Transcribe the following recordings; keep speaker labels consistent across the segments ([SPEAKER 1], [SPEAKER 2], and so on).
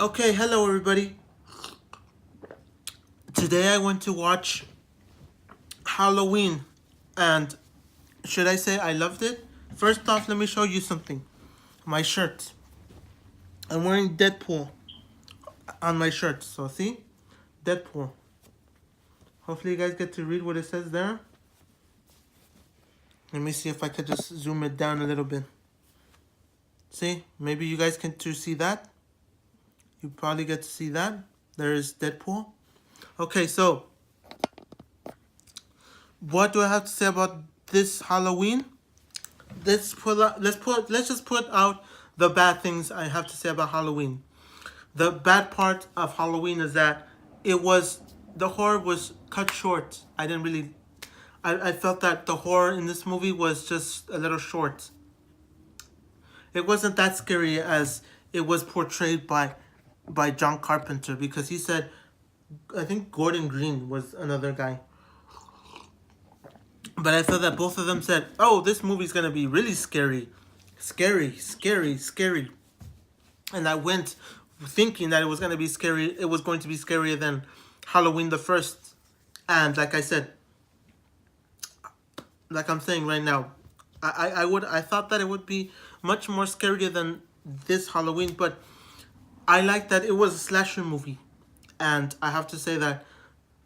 [SPEAKER 1] Okay, hello everybody. Today I went to watch Halloween, and should I say I loved it? First off, let me show you something. My shirt. I'm wearing Deadpool on my shirt. So see? Deadpool. Hopefully you guys get to read what it says there. Let me see if I could just zoom it down a little bit. See? Maybe you guys can to see that. You probably get to see that. There is Deadpool. Okay, so what do I have to say about this Halloween? Let's just put out the bad things I have to say about Halloween. The bad part of Halloween is that the horror was cut short. I felt that the horror in this movie was just a little short. It wasn't that scary as it was portrayed by John Carpenter, because he said, I think Gordon Green was another guy. But I felt that both of them said, "Oh, this movie's gonna be really scary, scary, scary, scary," and I went thinking that it was gonna be scary. It was going to be scarier than Halloween the first, and like I said, like I'm saying right now, I thought that it would be much more scarier than this Halloween, but I like that it was a slasher movie, and I have to say that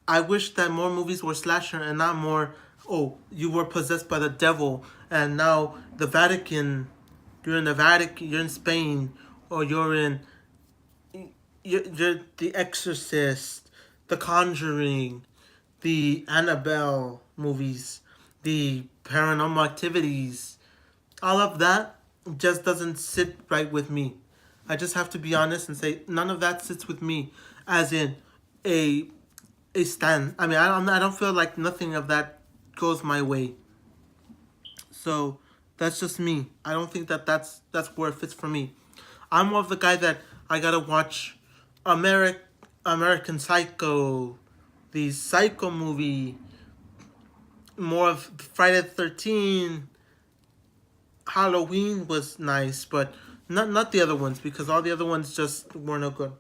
[SPEAKER 1] I wish that more movies were slasher and not more. Oh, you were possessed by the devil, and now the Vatican. You're in the Vatican. You're in Spain, or you're the Exorcist, the Conjuring, the Annabelle movies, the Paranormal Activities. All of that just doesn't sit right with me. I just have to be honest and say none of that sits with me, as in a a stand. I mean, I don't feel like nothing of that goes my way. So that's just me. I don't think that that's where it fits for me. I'm more of the guy that I gotta watch Americ American Psycho, the Psycho movie, more of Friday the 13th. Halloween was nice, but not the other ones, because all the other ones just were no good.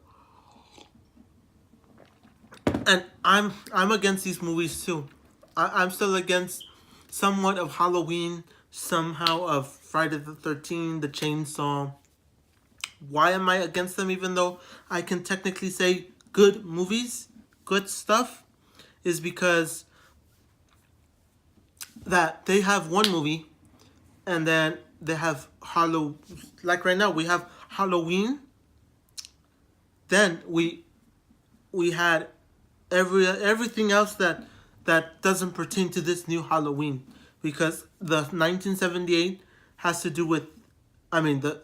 [SPEAKER 1] And I'm against these movies too. I'm still against somewhat of Halloween, somehow of Friday the 13th, the Chainsaw. Why am I against them, even though I can technically say good movies, good stuff? Is because that they have one movie, and then they have like right now we have Halloween. Then we had everything else that doesn't pertain to this new Halloween, because the 1978 has to do with, I mean, the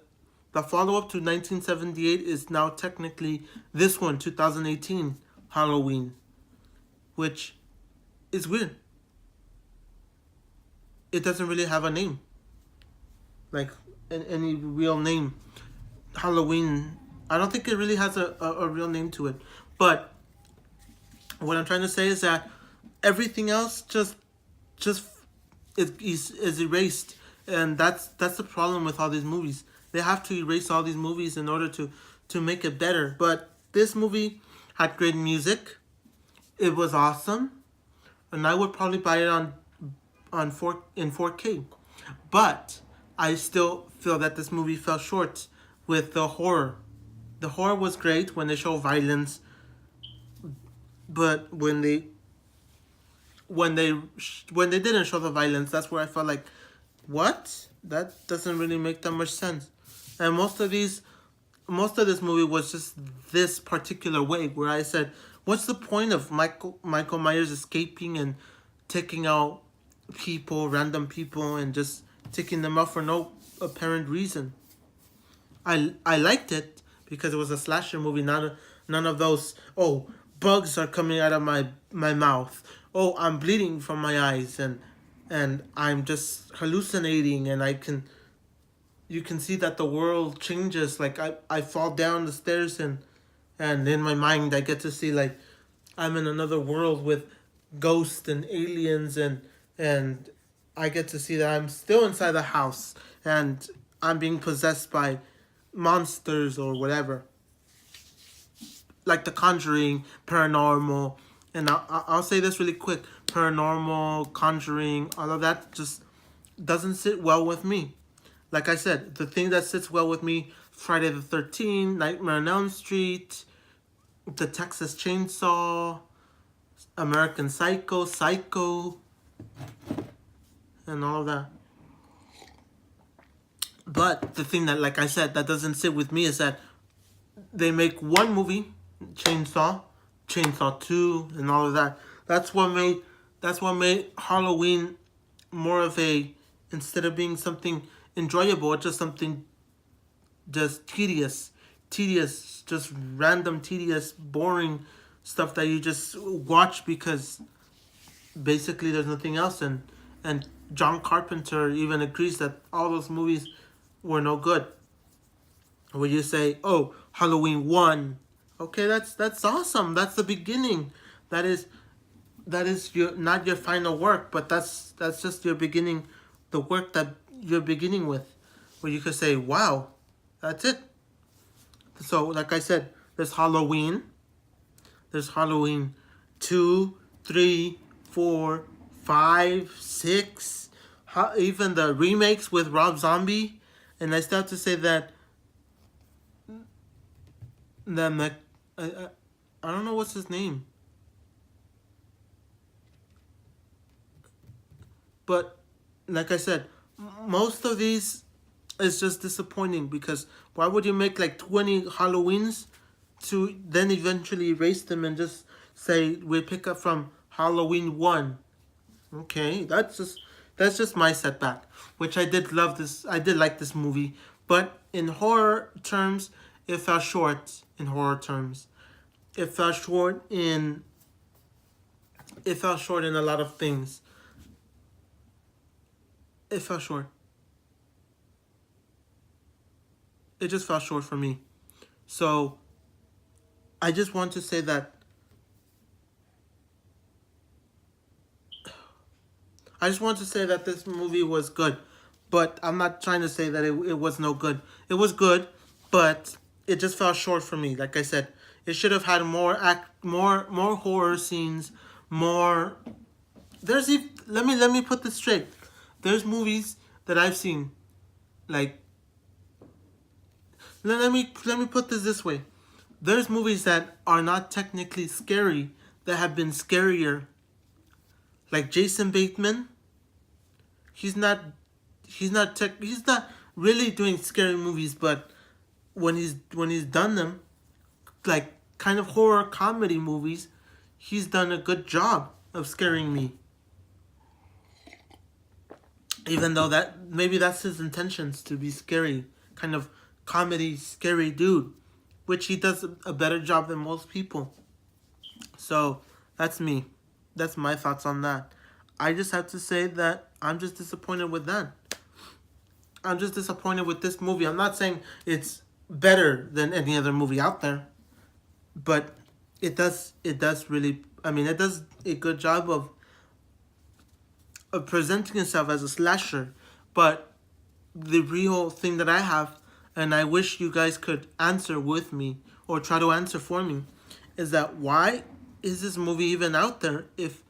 [SPEAKER 1] follow up to 1978 is now technically this one, 2018 Halloween, which is weird. It doesn't really have a name, like any real name. Halloween, I don't think it really has a real name to it. But what I'm trying to say is that everything else just is erased, and that's the problem with all these movies. They have to erase all these movies in order to make it better. But this movie had great music. It was awesome, and I would probably buy it on 4K. But I still feel that this movie fell short with the horror. The horror was great when they show violence, but when they didn't show the violence, that's where I felt like, what? That doesn't really make that much sense. And most of this movie was just this particular way, where I said, what's the point of Michael Myers escaping and taking out random people, and just taking them out for no apparent reason? I liked it because it was a slasher movie, none of those, oh, bugs are coming out of my mouth. Oh, I'm bleeding from my eyes, and I'm just hallucinating, and you can see that the world changes. Like I fall down the stairs, and in my mind I get to see like I'm in another world with ghosts and aliens, and I get to see that I'm still inside the house, and I'm being possessed by monsters or whatever. like The Conjuring, Paranormal, and I'll say this really quick: Paranormal, Conjuring, all of that just doesn't sit well with me. Like I said, the thing that sits well with me: Friday the 13th, Nightmare on Elm Street, The Texas Chainsaw, American Psycho, Psycho, and all of that. But the thing that, like I said, that doesn't sit with me is that they make one movie, Chainsaw, Chainsaw 2, and all of that. That's what made Halloween more of a, instead of being something enjoyable, it's just something just tedious, just random, tedious, boring stuff that you just watch because basically there's nothing else. And John Carpenter even agrees that all those movies were no good. Where you say, "Oh, Halloween 1." Okay, that's awesome. That's the beginning. That is your, not your final work, but that's just your beginning, the work that you're beginning with. Where you could say, "Wow, that's it." So, like I said, there's Halloween. There's Halloween 2, 3, 4, 5, 6. Even the remakes with Rob Zombie. And I still have to say that the I don't know what's his name, but like I said, most of these is just disappointing because why would you make like 20 Halloweens to then eventually erase them and just say we pick up from Halloween 1? Okay, that's just my setback. Which I did love this. I did like this movie, but in horror terms, it fell short. In horror terms, it fell short in a lot of things. It fell short. It just fell short for me. So I just want to say that this movie was good, but I'm not trying to say that it was no good. It was good, but it just fell short for me. Like I said, it should have had more horror scenes, more. Let me put this straight. There's movies that I've seen, like let me put this way. There's movies that are not technically scary that have been scarier. Like Jason Bateman, he's not he's not really doing scary movies, but when he's done them, like kind of horror comedy movies, he's done a good job of scaring me. Even though that maybe that's his intentions, to be scary, kind of comedy scary dude, which he does a better job than most people. So that's me. That's my thoughts on that. I just have to say that I'm just disappointed with that. I'm just disappointed with this movie. I'm not saying it's better than any other movie out there, but it does really, I mean, it does a good job of presenting itself as a slasher. But the real thing that I have, and I wish you guys could answer with me or try to answer for me, is that why is this movie even out there if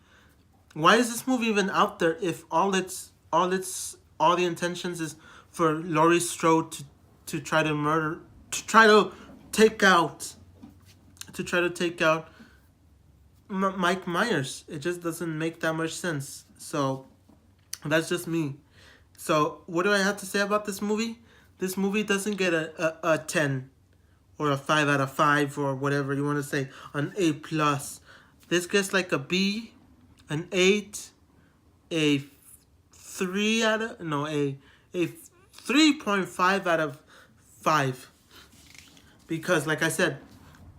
[SPEAKER 1] why is this movie even out there if all the intentions is for Laurie Strode to try to murder, to try to take out Mike Myers. It just doesn't make that much sense. So that's just me. So what do I have to say about this movie? This movie doesn't get a 10 or a 5 out of 5 or whatever you want to say, an A plus. This gets like a B, an 8, a 3 out of, no, a 3.5 out of 5. Because like I said,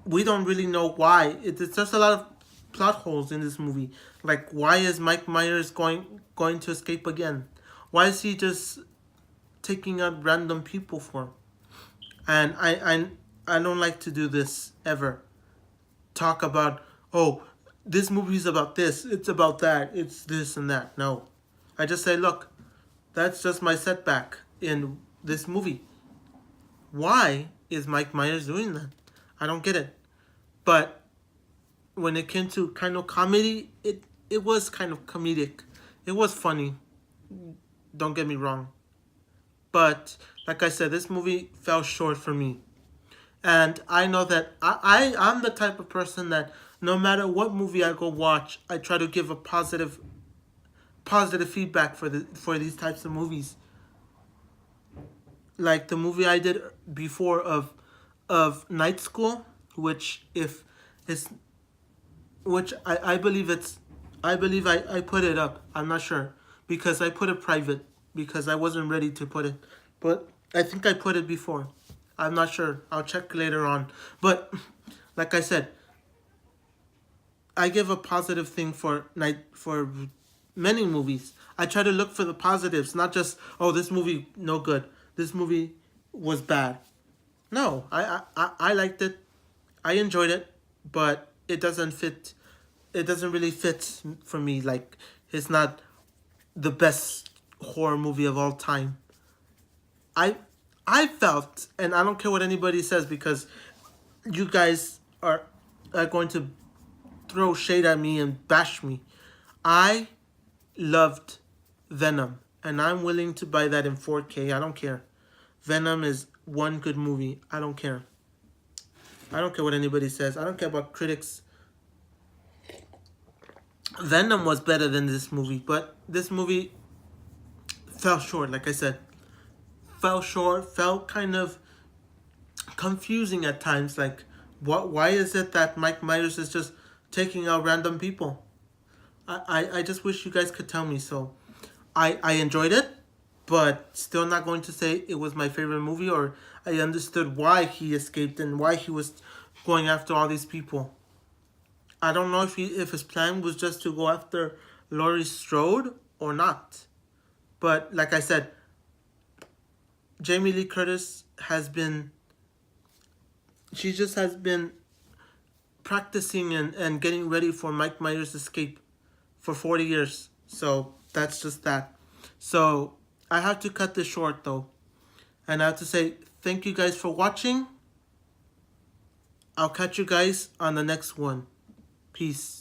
[SPEAKER 1] we don't really know why. It's just a lot of plot holes in this movie. Like, why is Mike Myers going to escape again? Why is he just taking out random people for? And I don't like to do this ever. Talk about, oh, this movie is about this, it's about that, it's this and that. No. I just say, look, that's just my setback in this movie. Why is Mike Myers doing that? I don't get it. But when it came to kind of comedy, it was kind of comedic. It was funny. Don't get me wrong. But like I said, this movie fell short for me. And I know that I'm the type of person that no matter what movie I go watch, I try to give a positive feedback for these types of movies. Like the movie I did before of Night School, which if it's which I believe I put it up. I'm not sure because I put it private because I wasn't ready to put it. But I think I put it before. I'm not sure. I'll check later on. But like I said, I give a positive thing for many movies. I try to look for the positives, not just oh this movie no good. This movie was bad. No, I liked it. I enjoyed it, but it doesn't fit. It doesn't really fit for me. Like it's not the best horror movie of all time. I I felt, and I don't care what anybody says because you guys are going to throw shade at me and bash me. I loved Venom, and I'm willing to buy that in 4K. I don't care. Venom is one good movie. I don't care. I don't care what anybody says. I don't care about critics. Venom was better than this movie, but this movie fell short, like I said. Fell short, felt kind of confusing at times. Like, why is it that Mike Myers is just taking out random people? I just wish you guys could tell me. So I enjoyed it, but still not going to say it was my favorite movie or I understood why he escaped and why he was going after all these people. I don't know if his plan was just to go after Laurie Strode or not. But like I said, Jamie Lee Curtis she just has been practicing and getting ready for Mike Myers' escape for 40 years. So that's just that. So I have to cut this short though. And I have to say thank you guys for watching. I'll catch you guys on the next one. Peace.